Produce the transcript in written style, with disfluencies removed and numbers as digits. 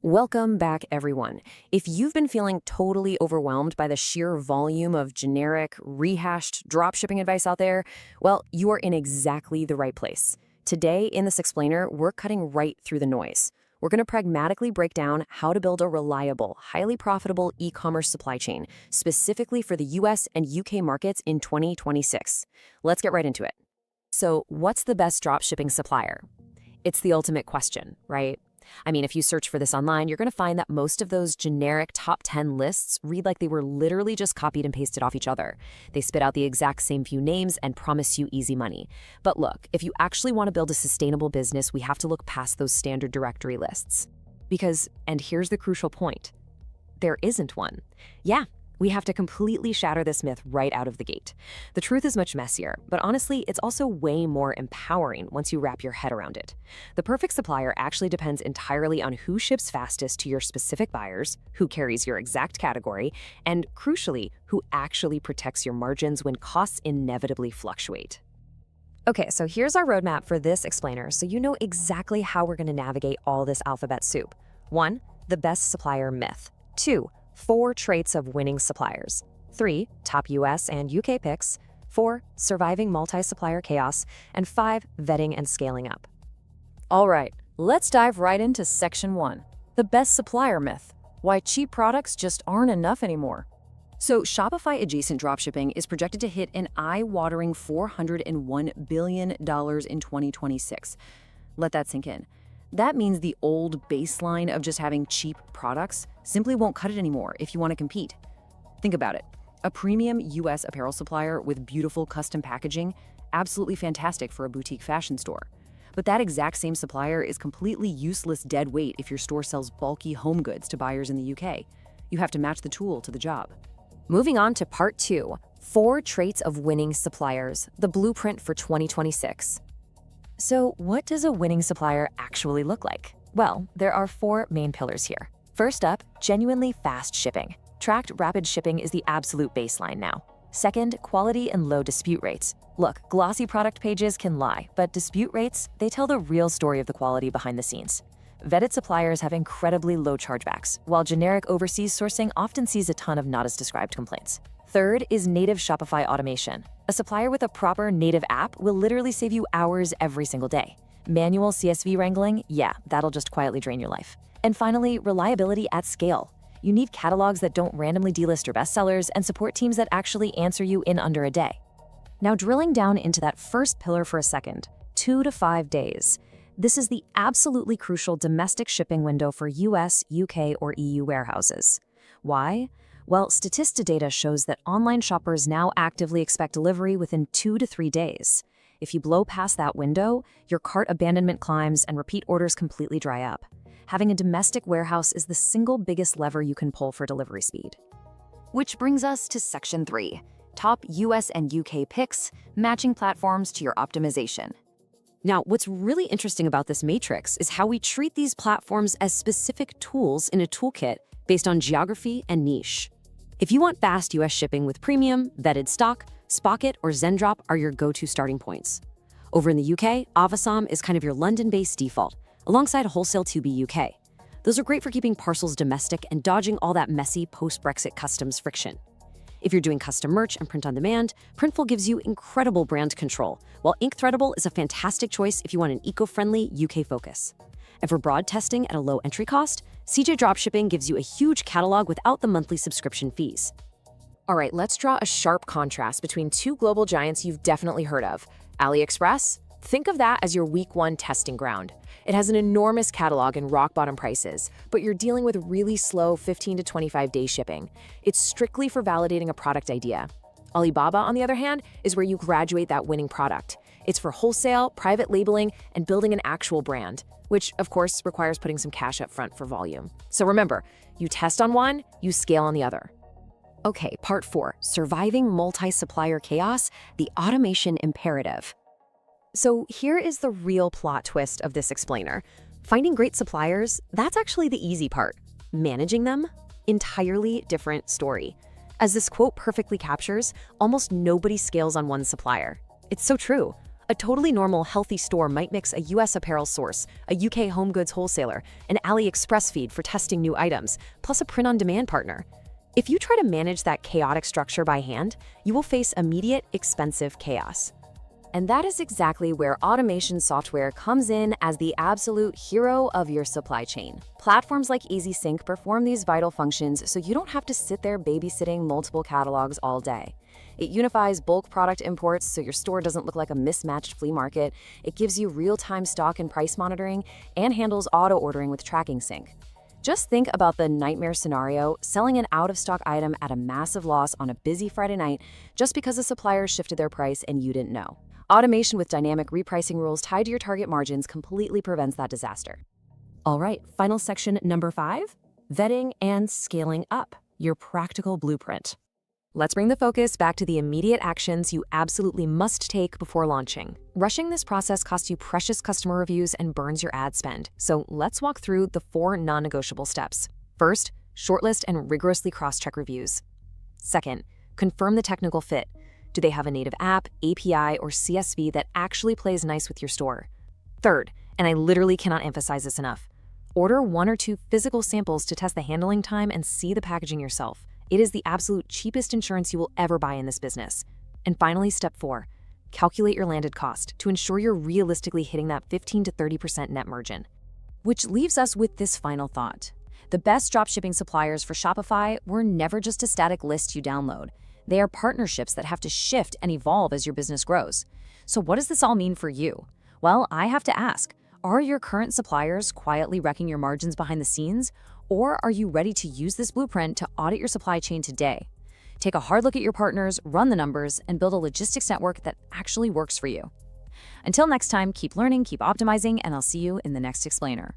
Welcome back, everyone. If you've been feeling totally overwhelmed by the sheer volume of generic, rehashed dropshipping advice out there, well, you are in exactly the right place. Today, in this explainer, we're cutting right through the noise. We're going to pragmatically break down how to build a reliable, highly profitable e-commerce supply chain, specifically for the US and UK markets in 2026. Let's get right into it. So, what's the best dropshipping supplier? It's the ultimate question, right? I mean, if you search for this online, you're going to find that most of those generic top 10 lists read like they were literally just copied and pasted off each other. They spit out the exact same few names and promise you easy money. But look, if you actually want to build a sustainable business, we have to look past those standard directory lists. Because, and here's the crucial point, there isn't one. Yeah. We have to completely shatter this myth right out of the gate. The truth is much messier, but honestly, it's also way more empowering once you wrap your head around it. The perfect supplier actually depends entirely on who ships fastest to your specific buyers, who carries your exact category, and crucially, who actually protects your margins when costs inevitably fluctuate. Okay, so here's our roadmap for this explainer so you know exactly how we're going to navigate all this alphabet soup. 1. The best supplier myth. 2. 4 traits of winning suppliers. 3. Top US and UK picks. 4. Surviving multi-supplier chaos. And 5. Vetting and scaling up. All right, let's dive right into section 1. The best supplier myth. Why cheap products just aren't enough anymore. So Shopify adjacent dropshipping is projected to hit an eye-watering $401 billion in 2026. Let that sink in. That means the old baseline of just having cheap products simply won't cut it anymore if you want to compete. Think about it. A premium US apparel supplier with beautiful custom packaging, absolutely fantastic for a boutique fashion store. But that exact same supplier is completely useless dead weight if your store sells bulky home goods to buyers in the UK. You have to match the tool to the job. Moving on to part 2, 4 traits of winning suppliers, the blueprint for 2026. So what does a winning supplier actually look like? Well, there are 4 main pillars here. First up, genuinely fast shipping. Tracked rapid shipping is the absolute baseline now. Second, quality and low dispute rates. Look, glossy product pages can lie, but dispute rates, they tell the real story of the quality behind the scenes. Vetted suppliers have incredibly low chargebacks, while generic overseas sourcing often sees a ton of not-as-described complaints. Third is native Shopify automation. A supplier with a proper native app will literally save you hours every single day. Manual CSV wrangling, yeah, that'll just quietly drain your life. And finally, reliability at scale. You need catalogs that don't randomly delist your bestsellers and support teams that actually answer you in under a day. Now drilling down into that first pillar for a second, 2 to 5 days. This is the absolutely crucial domestic shipping window for US, UK, or EU warehouses. Why? Well, Statista data shows that online shoppers now actively expect delivery within 2 to 3 days. If you blow past that window, your cart abandonment climbs and repeat orders completely dry up. Having a domestic warehouse is the single biggest lever you can pull for delivery speed. Which brings us to section 3, top US and UK picks, matching platforms to your optimization. Now, what's really interesting about this matrix is how we treat these platforms as specific tools in a toolkit based on geography and niche. If you want fast US shipping with premium, vetted stock, Spocket or Zendrop are your go-to starting points. Over in the UK, Avasom is kind of your London-based default, alongside Wholesale 2B UK. Those are great for keeping parcels domestic and dodging all that messy post-Brexit customs friction. If you're doing custom merch and print on demand, Printful gives you incredible brand control, while Ink Threadable is a fantastic choice if you want an eco-friendly UK focus. And for broad testing at a low entry cost, CJ Dropshipping gives you a huge catalog without the monthly subscription fees. All right, let's draw a sharp contrast between 2 global giants you've definitely heard of. AliExpress? Think of that as your week 1 testing ground. It has an enormous catalog and rock-bottom prices, but you're dealing with really slow 15 to 25-day shipping. It's strictly for validating a product idea. Alibaba, on the other hand, is where you graduate that winning product. It's for wholesale, private labeling, and building an actual brand, which, of course, requires putting some cash up front for volume. So remember, you test on one, you scale on the other. Okay, part 4, surviving multi-supplier chaos, the automation imperative. So here is the real plot twist of this explainer. Finding great suppliers, that's actually the easy part. Managing them, entirely different story. As this quote perfectly captures, almost nobody scales on one supplier. It's so true. A totally normal, healthy store might mix a US apparel source, a UK home goods wholesaler, an AliExpress feed for testing new items, plus a print-on-demand partner. If you try to manage that chaotic structure by hand, you will face immediate, expensive chaos. And that is exactly where automation software comes in as the absolute hero of your supply chain. Platforms like Easync perform these vital functions so you don't have to sit there babysitting multiple catalogs all day. It unifies bulk product imports so your store doesn't look like a mismatched flea market. It gives you real-time stock and price monitoring, and handles auto-ordering with tracking sync. Just think about the nightmare scenario, selling an out-of-stock item at a massive loss on a busy Friday night just because a supplier shifted their price and you didn't know. Automation with dynamic repricing rules tied to your target margins completely prevents that disaster. All right, final section number 5, vetting and scaling up, your practical blueprint. Let's bring the focus back to the immediate actions you absolutely must take before launching. Rushing this process costs you precious customer reviews and burns your ad spend. So let's walk through the 4 non-negotiable steps. First, shortlist and rigorously cross-check reviews. Second, confirm the technical fit. Do they have a native app, API, or CSV that actually plays nice with your store? Third, and I literally cannot emphasize this enough, order 1 or 2 physical samples to test the handling time and see the packaging yourself. It is the absolute cheapest insurance you will ever buy in this business. And finally, step 4, calculate your landed cost to ensure you're realistically hitting that 15 to 30% net margin. Which leaves us with this final thought. The best dropshipping suppliers for Shopify were never just a static list you download. They are partnerships that have to shift and evolve as your business grows. So what does this all mean for you? Well, I have to ask, are your current suppliers quietly wrecking your margins behind the scenes? Or are you ready to use this blueprint to audit your supply chain today? Take a hard look at your partners, run the numbers, and build a logistics network that actually works for you. Until next time, keep learning, keep optimizing, and I'll see you in the next explainer.